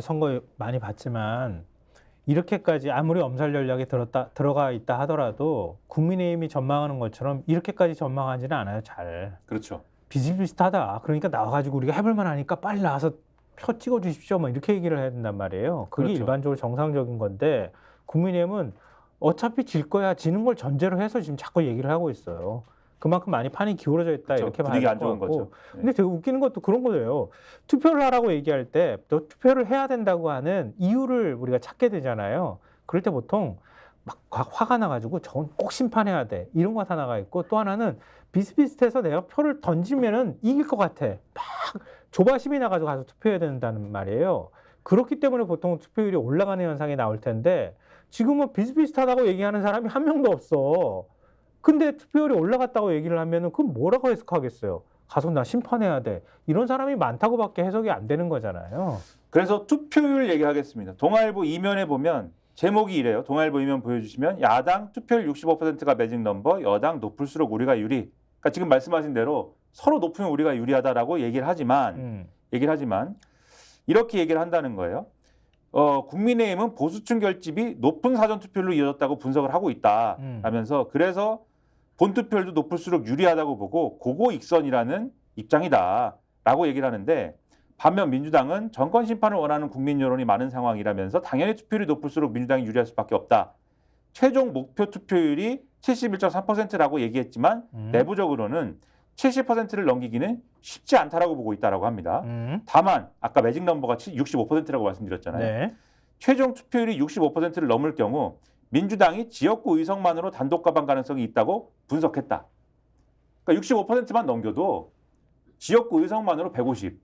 선거 많이 봤지만 이렇게까지 아무리 엄살 전략이 들어가 있다 하더라도 국민의힘이 전망하는 것처럼 이렇게까지 전망하지는 않아요. 잘. 그렇죠. 비슷비슷하다. 그러니까 나와가지고 우리가 해볼만 하니까 빨리 나와서 표 찍어주십시오. 뭐 이렇게 얘기를 해야 된단 말이에요. 그게 그렇죠. 일반적으로 정상적인 건데 국민의힘은 어차피 질 거야. 지는 걸 전제로 해서 지금 자꾸 얘기를 하고 있어요. 그만큼 많이 판이 기울어져 있다. 그렇죠. 이렇게 봐야 분위기 될 안 것 좋은 같고. 거죠. 네. 근데 되게 웃기는 것도 그런 거예요. 투표를 하라고 얘기할 때 또 투표를 해야 된다고 하는 이유를 우리가 찾게 되잖아요. 그럴 때 보통 막 화가 나가지고 저건 꼭 심판해야 돼. 이런 거 하나가 있고 또 하나는 비슷비슷해서 내가 표를 던지면은 이길 것 같아. 막 조바심이 나가지고 가서 투표해야 된다는 말이에요. 그렇기 때문에 보통 투표율이 올라가는 현상이 나올 텐데 지금은 비슷비슷하다고 얘기하는 사람이 한 명도 없어. 근데 투표율이 올라갔다고 얘기를 하면은 그럼 뭐라고 해석하겠어요? 가서 나 심판해야 돼. 이런 사람이 많다고밖에 해석이 안 되는 거잖아요. 그래서 투표율 얘기하겠습니다. 동아일보 이면에 보면 제목이 이래요. 동아일보 이면 보여주시면 야당 투표율 65%가 매직 넘버, 여당 높을수록 우리가 유리. 그러니까 지금 말씀하신 대로 서로 높으면 우리가 유리하다라고 얘기를 하지만 이렇게 얘기를 한다는 거예요. 국민의힘은 보수층 결집이 높은 사전 투표율로 이어졌다고 분석을 하고 있다. 라면서 그래서 본투표율도 높을수록 유리하다고 보고 고고익선이라는 입장이다라고 얘기를 하는데 반면 민주당은 정권 심판을 원하는 국민 여론이 많은 상황이라면서 당연히 투표율이 높을수록 민주당이 유리할 수밖에 없다. 최종 목표 투표율이 71.3%라고 얘기했지만 내부적으로는 70%를 넘기기는 쉽지 않다라고 보고 있다라고 합니다. 다만 아까 매직 넘버가 65%라고 말씀드렸잖아요. 네. 최종 투표율이 65%를 넘을 경우 민주당이 지역구 의석만으로 단독 가방 가능성이 있다고 분석했다. 그러니까 65%만 넘겨도 지역구 의석만으로 150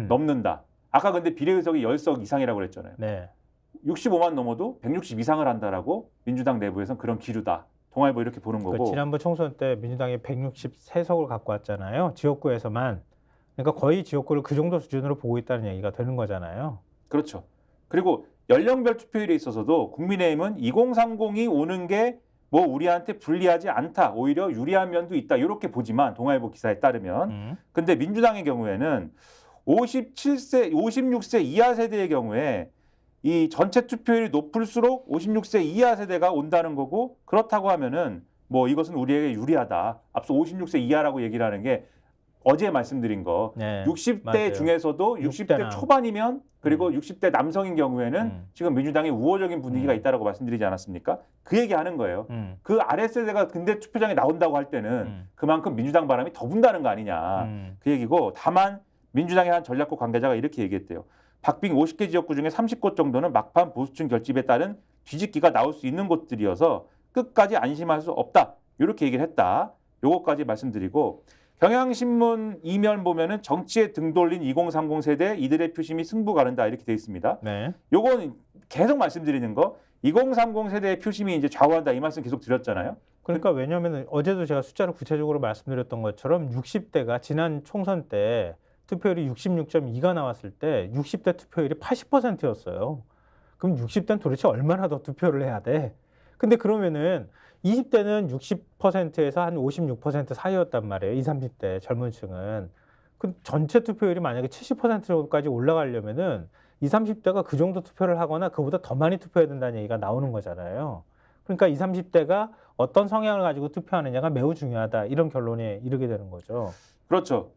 넘는다. 아까 근데 비례의석이 10석 이상이라고 그랬잖아요. 네. 65만 넘어도 160 이상을 한다라고 민주당 내부에서는 그런 기류다. 동아일보 이렇게 보는 거고. 그러니까 지난번 총선 때 민주당이 163석을 갖고 왔잖아요. 지역구에서만. 그러니까 거의 지역구를 그 정도 수준으로 보고 있다는 얘기가 되는 거잖아요. 그렇죠. 그리고 연령별 투표율에 있어서도 국민의힘은 2030이 오는 게 뭐 우리한테 불리하지 않다. 오히려 유리한 면도 있다. 이렇게 보지만 동아일보 기사에 따르면. 근데 민주당의 경우에는 56세 이하 세대의 경우에 이 전체 투표율이 높을수록 56세 이하 세대가 온다는 거고 그렇다고 하면은 뭐 이것은 우리에게 유리하다. 앞서 56세 이하라고 얘기를 하는 게 어제 말씀드린 거 네, 60대 맞아요. 중에서도 60대 초반이면 그리고 60대 남성인 경우에는 지금 민주당이 우호적인 분위기가 있다라고 말씀드리지 않았습니까? 그 얘기하는 거예요. 그 아랫세대가 근데 투표장에 나온다고 할 때는 그만큼 민주당 바람이 더 분다는 거 아니냐. 그 얘기고 다만 민주당의 한 전략국 관계자가 이렇게 얘기했대요. 박빙 50개 지역구 중에 30곳 정도는 막판 보수층 결집에 따른 뒤집기가 나올 수 있는 곳들이어서 끝까지 안심할 수 없다. 이렇게 얘기를 했다. 요거까지 말씀드리고 경향신문 이면 보면은 정치에 등 돌린 2030 세대 이들의 표심이 승부 가른다 이렇게 돼 있습니다. 네. 요건 계속 말씀드리는 거 2030 세대의 표심이 이제 좌우한다 이 말씀 계속 드렸잖아요. 그러니까 왜냐하면 어제도 제가 숫자를 구체적으로 말씀드렸던 것처럼 60대가 지난 총선 때 투표율이 66.2가 나왔을 때 60대 투표율이 80%였어요. 그럼 60대는 도대체 얼마나 더 투표를 해야 돼? 근데 그러면은 20대는 60%에서 한 56% 사이였단 말이에요. 20, 30대 젊은 층은. 그 전체 투표율이 만약에 70%까지 올라가려면은 20, 30대가 그 정도 투표를 하거나 그보다 더 많이 투표해야 된다는 얘기가 나오는 거잖아요. 그러니까 20, 30대가 어떤 성향을 가지고 투표하느냐가 매우 중요하다. 이런 결론에 이르게 되는 거죠. 그렇죠.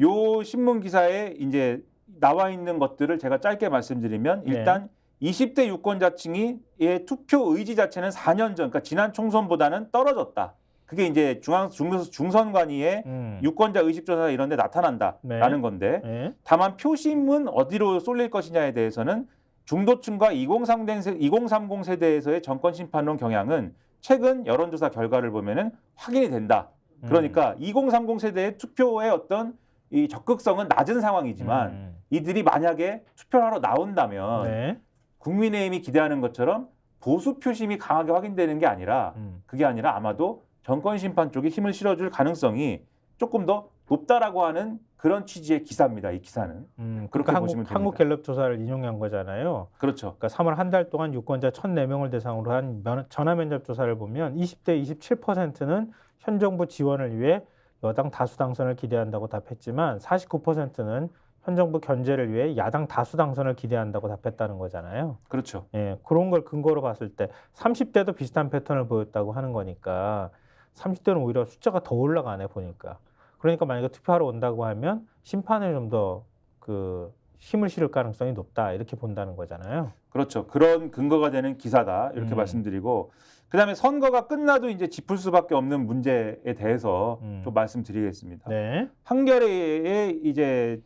요 신문 기사에 이제 나와 있는 것들을 제가 짧게 말씀드리면 일단 20대 유권자층의 투표 의지 자체는 4년 전, 그러니까 지난 총선보다는 떨어졌다. 그게 이제 중선관위의 유권자 의식조사 이런 데 나타난다라는 건데 다만 표심은 어디로 쏠릴 것이냐에 대해서는 중도층과 2030 세대에서의 정권 심판론 경향은 최근 여론조사 결과를 보면은 확인이 된다. 그러니까 2030 세대의 투표의 어떤 이 적극성은 낮은 상황이지만 이들이 만약에 투표를 하러 나온다면 국민의힘이 기대하는 것처럼 보수 표심이 강하게 확인되는 게 아니라 그게 아니라 아마도 정권 심판 쪽에 힘을 실어줄 가능성이 조금 더 높다라고 하는 그런 취지의 기사입니다. 이 기사는. 그렇게 보시면 됩니다. 한국갤럽 조사를 인용한 거잖아요. 그렇죠. 그러니까 3월 한 달 동안 유권자 1,004명을 대상으로 한 전화 면접 조사를 보면 20대 27%는 현 정부 지원을 위해 여당 다수 당선을 기대한다고 답했지만 49%는 현 정부 견제를 위해 야당 다수 당선을 기대한다고 답했다는 거잖아요. 그렇죠. 예, 그런 걸 근거로 봤을 때 30대도 비슷한 패턴을 보였다고 하는 거니까 30대는 오히려 숫자가 더 올라가네 보니까. 그러니까 만약에 투표하러 온다고 하면 심판에 좀 더 그 힘을 실을 가능성이 높다 이렇게 본다는 거잖아요. 그렇죠. 그런 근거가 되는 기사다 이렇게 말씀드리고 그다음에 선거가 끝나도 이제 짚을 수밖에 없는 문제에 대해서 좀 말씀드리겠습니다. 네. 한겨레의 이제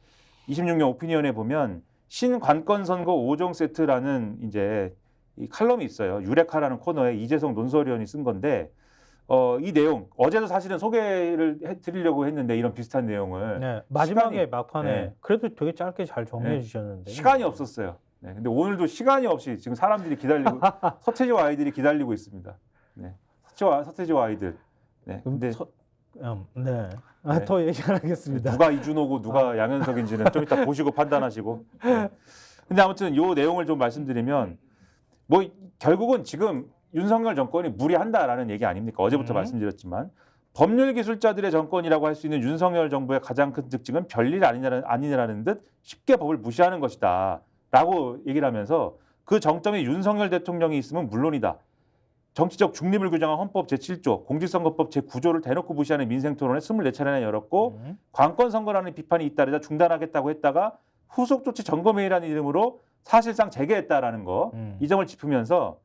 26년 오피니언에 보면 신관건 선거 5종 세트라는 이제 이 칼럼이 있어요. 유레카라는 코너에 이재성 논설위원이 쓴 건데 이 내용 어제도 사실은 소개를 해드리려고 했는데 이런 비슷한 내용을 네. 마지막에 막판에 네. 그래도 되게 짧게 잘 정리해 네. 주셨는데 시간이 없었어요. 네, 근데 오늘도 시간이 없이 지금 사람들이 기다리고 서태지와 아이들이 기다리고 있습니다. 네, 서태지와 아이들. 네, 근데 네. 네. 더 얘기 안 하겠습니다. 누가 이준호고 누가 양현석인지는 좀 이따 보시고 판단하시고. 네. 근데 아무튼 요 내용을 좀 말씀드리면 뭐 결국은 지금 윤석열 정권이 무리한다라는 얘기 아닙니까? 어제부터 말씀드렸지만 법률 기술자들의 정권이라고 할 수 있는 윤석열 정부의 가장 큰 특징은 별일 아니라는 듯 쉽게 법을 무시하는 것이다라고 얘기를 하면서 그 정점에 윤석열 대통령이 있으면 물론이다. 정치적 중립을 규정한 헌법 제7조, 공직선거법 제9조를 대놓고 무시하는 민생토론을 24차례나 열었고 관건선거라는 비판이 잇따르자 중단하겠다고 했다가 후속조치 점검회의라는 이름으로 사실상 재개했다라는 거 이 점을 짚으면서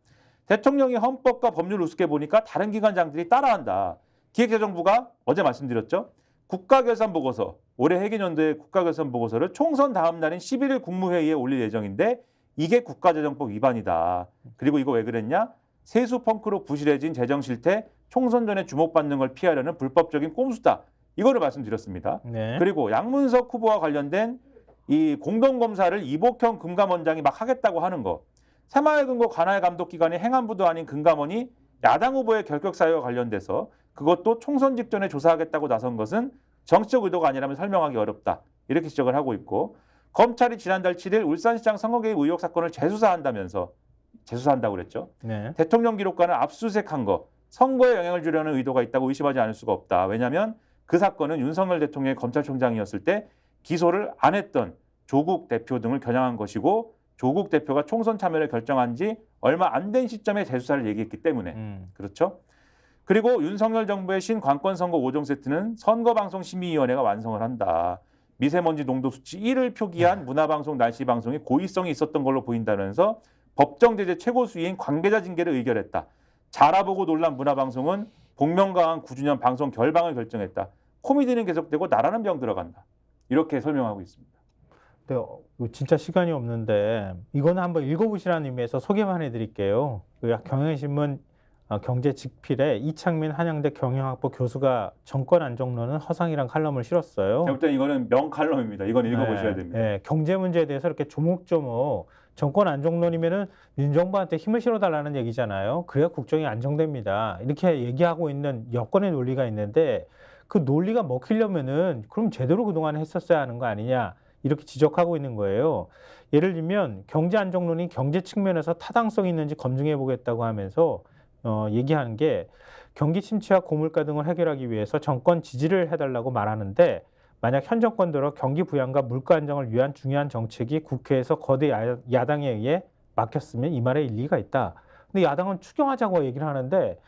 대통령이 헌법과 법률을 우습게 보니까 다른 기관장들이 따라한다. 기획재정부가 어제 말씀드렸죠. 국가결산보고서, 올해 회계연도의 국가결산보고서를 총선 다음 날인 11일 국무회의에 올릴 예정인데 이게 국가재정법 위반이다. 그리고 이거 왜 그랬냐? 세수 펑크로 부실해진 재정 실태, 총선 전에 주목받는 걸 피하려는 불법적인 꼼수다. 이거를 말씀드렸습니다. 네. 그리고 양문석 후보와 관련된 이 공동검사를 이복형 금감원장이 막 하겠다고 하는 거. 새마을금고 관할 감독기관이 행안부도 아닌 금감원이 야당 후보의 결격 사유와 관련돼서 그것도 총선 직전에 조사하겠다고 나선 것은 정치적 의도가 아니라면 설명하기 어렵다. 이렇게 지적을 하고 있고 검찰이 지난달 7일 울산시장 선거 개입 의혹 사건을 재수사한다고 그랬죠. 네. 대통령 기록관을 압수수색한 거 선거에 영향을 주려는 의도가 있다고 의심하지 않을 수가 없다. 왜냐하면 그 사건은 윤석열 대통령이 검찰총장이었을 때 기소를 안 했던 조국 대표 등을 겨냥한 것이고 조국 대표가 총선 참여를 결정한 지 얼마 안 된 시점에 재수사를 얘기했기 때문에 그렇죠. 그리고 윤석열 정부의 신관건선거 5종 세트는 선거방송심의위원회가 완성을 한다. 미세먼지 농도 수치 1을 표기한 문화방송, 날씨방송이 고의성이 있었던 걸로 보인다면서 법정 제재 최고 수위인 관계자 징계를 의결했다. 자라보고 놀란 문화방송은 복면가왕 9주년 방송 결방을 결정했다. 코미디는 계속되고 나라는 병 들어간다. 이렇게 설명하고 있습니다. 네, 진짜 시간이 없는데 이거는 한번 읽어보시라는 의미에서 소개만 해드릴게요. 경향신문 경제 직필에 이창민 한양대 경영학부 교수가 정권 안정론은 허상이란 칼럼을 실었어요. 제가 볼 때 이거는 명칼럼입니다. 이건 읽어보셔야 됩니다. 네, 경제 문제에 대해서 이렇게 조목조목 정권 안정론이면은 민정부한테 힘을 실어달라는 얘기잖아요. 그래야 국정이 안정됩니다. 이렇게 얘기하고 있는 여권의 논리가 있는데 그 논리가 먹히려면은 그럼 제대로 그동안 했었어야 하는 거 아니냐 이렇게 지적하고 있는 거예요. 예를 들면 경제 안정론이 경제 측면에서 타당성이 있는지 검증해 보겠다고 하면서 얘기하는 게 경기 침체와 고물가 등을 해결하기 위해서 정권 지지를 해달라고 말하는데 만약 현 정권 들어 경기 부양과 물가 안정을 위한 중요한 정책이 국회에서 거대 야당에 의해 막혔으면 이 말에 일리가 있다. 근데 야당은 추경하자고 얘기를 하는데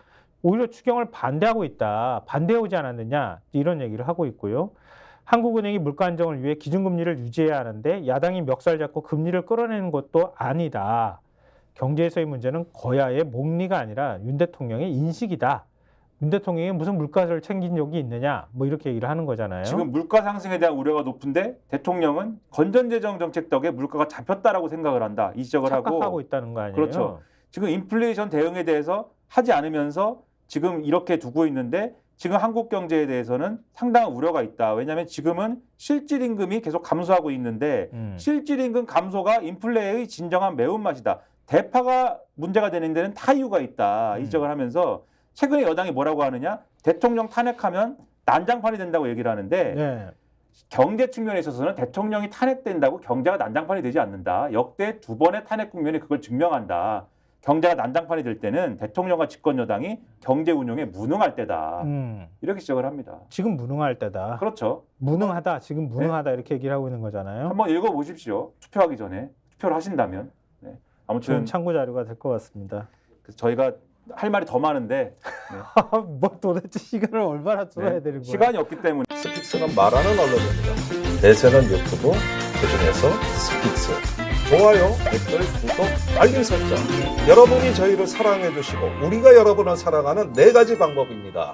오히려 추경을 반대하고 있다. 반대해오지 않았느냐 이런 얘기를 하고 있고요. 한국은행이 물가 안정을 위해 기준금리를 유지해야 하는데 야당이 멱살 잡고 금리를 끌어내는 것도 아니다. 경제에서의 문제는 거야의 목리가 아니라 윤 대통령의 인식이다. 윤 대통령이 무슨 물가를 챙긴 적이 있느냐 뭐 이렇게 얘기를 하는 거잖아요. 지금 물가 상승에 대한 우려가 높은데 대통령은 건전재정 정책 덕에 물가가 잡혔다라고 생각을 한다. 이 지적을 착각하고 있다는 거 아니에요? 그렇죠. 지금 인플레이션 대응에 대해서 하지 않으면서 지금 이렇게 두고 있는데 지금 한국 경제에 대해서는 상당한 우려가 있다. 왜냐하면 지금은 실질 임금이 계속 감소하고 있는데 실질 임금 감소가 인플레의 진정한 매운맛이다. 대파가 문제가 되는 데는 타 이유가 있다. 이 지적을 하면서 최근에 여당이 뭐라고 하느냐? 대통령 탄핵하면 난장판이 된다고 얘기를 하는데 네. 경제 측면에 있어서는 대통령이 탄핵된다고 경제가 난장판이 되지 않는다. 역대 2번의 탄핵 국면이 그걸 증명한다. 경제가 난장판이 될 때는 대통령과 집권 여당이 경제 운용에 무능할 때다. 이렇게 지적을 합니다. 지금 무능할 때다. 그렇죠. 무능하다. 지금 무능하다 이렇게 얘기를 하고 있는 거잖아요. 한번 읽어보십시오. 투표하기 전에 투표를 하신다면. 네. 아무튼 좋은 참고 자료가 될 것 같습니다. 그래서 저희가 할 말이 더 많은데 뭐 도대체 시간을 얼마나 써야 네. 되는 거예요? 시간이 없기 때문에 스픽스는 말하는 언론입니다. 대세는 유튜브, 그중에서 스픽스. 좋아요, 댓글, 구독, 알림 설정. 여러분이 저희를 사랑해 주시고 우리가 여러분을 사랑하는 4가지 방법입니다.